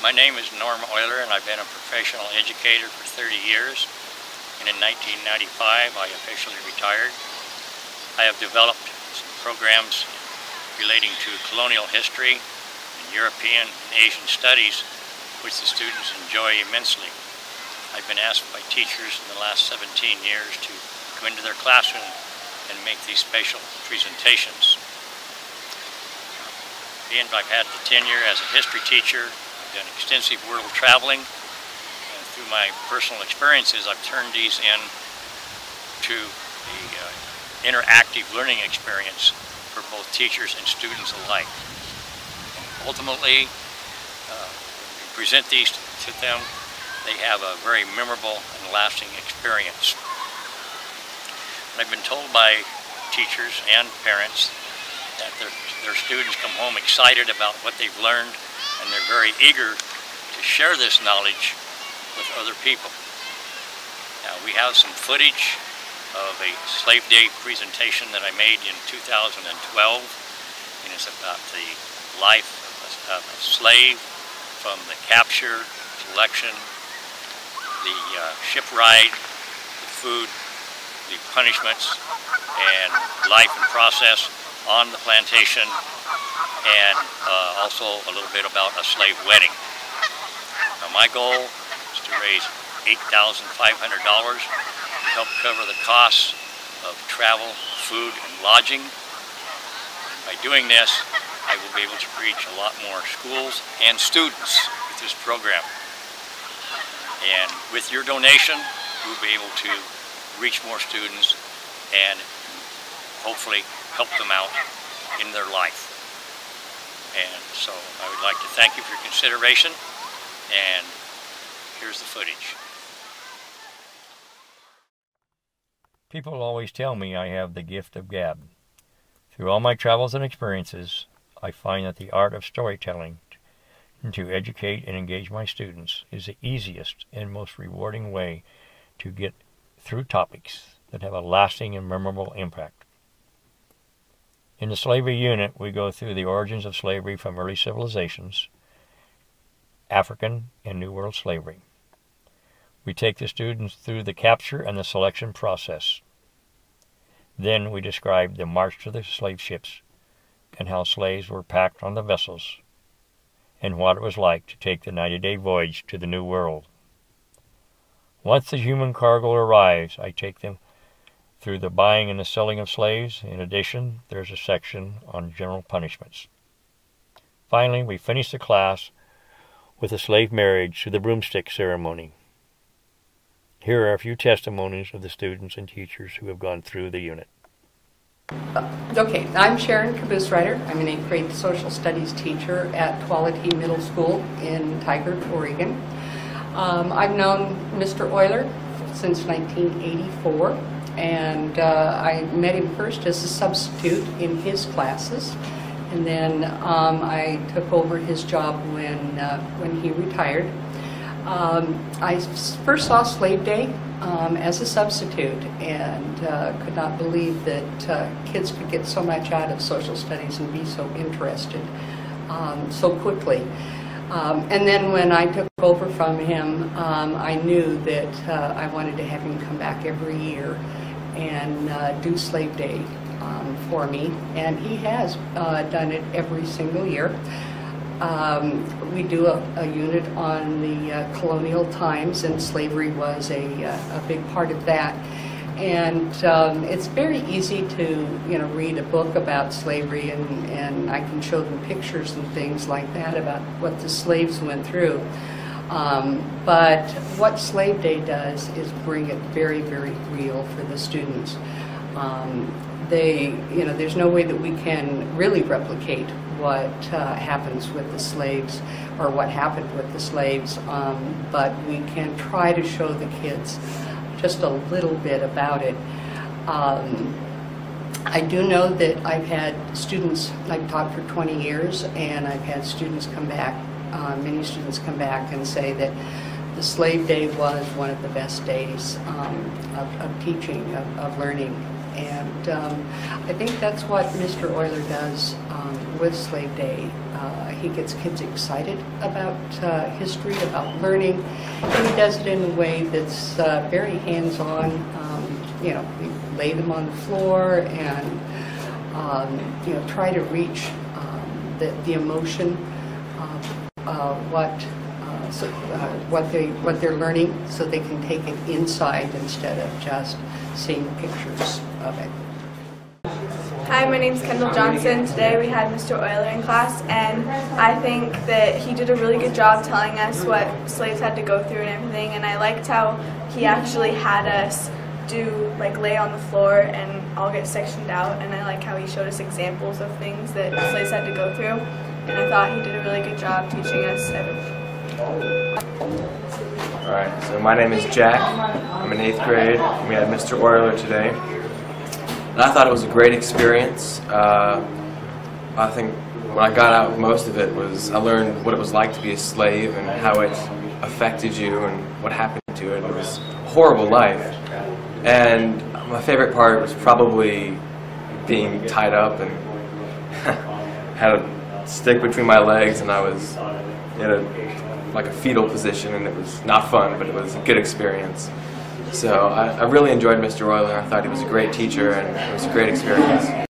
My name is Norm Oyler, and I've been a professional educator for 30 years. And in 1995, I officially retired. I have developed some programs relating to colonial history and European and Asian studies, which the students enjoy immensely. I've been asked by teachers in the last 17 years to come into their classroom and make these special presentations. Being I've had the tenure as a history teacher, I've done extensive world traveling, and through my personal experiences I've turned these into an interactive learning experience for both teachers and students alike. And ultimately, when we present these to them, they have a very memorable and lasting experience. And I've been told by teachers and parents that their students come home excited about what they've learned, and they're very eager to share this knowledge with other people. Now, we have some footage of a Slave Day presentation that I made in 2012, and it's about the life of a slave from the capture, selection, the ship ride, the food, the punishments, and life and process on the plantation, and also a little bit about a slave wedding. Now, my goal is to raise $8,500 to help cover the costs of travel, food, and lodging. By doing this, I will be able to reach a lot more schools and students with this program. And with your donation, we'll be able to reach more students and hopefully help them out in their life. And so I would like to thank you for your consideration, and here's the footage. People always tell me I have the gift of gab. Through all my travels and experiences, I find that the art of storytelling to educate and engage my students is the easiest and most rewarding way to get through topics that have a lasting and memorable impact. In the slavery unit, we go through the origins of slavery from early civilizations, African and New World slavery. We take the students through the capture and the selection process. Then we describe the march to the slave ships and how slaves were packed on the vessels and what it was like to take the 90-day voyage to the New World. Once the human cargo arrives, I take them through the buying and the selling of slaves. In addition, there's a section on general punishments. Finally, we finish the class with a slave marriage to the broomstick ceremony. Here are a few testimonies of the students and teachers who have gone through the unit. Okay, I'm Sharon Caboose-Ryder. I'm an 8th grade social studies teacher at Quality Middle School in Tigard, Oregon. I've known Mr. Oyler since 1984, and I met him first as a substitute in his classes, and then I took over his job when he retired. I first saw Slave Day as a substitute, and could not believe that kids could get so much out of social studies and be so interested so quickly. And then when I took over from him, I knew that I wanted to have him come back every year and do Slave Day for me, and he has done it every single year. We do a unit on the colonial times, and slavery was a big part of that. And it's very easy to read a book about slavery, and I can show them pictures and things like that about what the slaves went through. But what Slave Day does is bring it very, very real for the students. There's no way that we can really replicate what happens with the slaves or what happened with the slaves, but we can try to show the kids just a little bit about it. I do know that I've had students, I've taught for 20 years, and I've had students come back, many students come back and say that the Slave Day was one of the best days of teaching, of learning. And I think that's what Mr. Oyler does with Slave Day. He gets kids excited about history, about learning, and he does it in a way that's very hands-on. You know, we lay them on the floor and you know, try to reach the emotion of what they're learning, so they can take it inside instead of just seeing pictures of it. Hi, my name is Kendall Johnson. Today we had Mr. Oyler in class, and I think that he did a really good job telling us what slaves had to go through and everything, and I liked how he actually had us lay on the floor and all get sectioned out, and I like how he showed us examples of things that slaves had to go through, and I thought he did a really good job teaching us everything. Alright, so my name is Jack. I'm in 8th grade. We had Mr. Oyler today. And I thought it was a great experience. I think what I got out of most of it was I learned what it was like to be a slave and how it affected you and what happened to it. It was a horrible life. And my favorite part was probably being tied up and had a stick between my legs, and I was in like a fetal position, and it was not fun, but it was a good experience. So I really enjoyed Mr. Oyler. I thought he was a great teacher, and it was a great experience.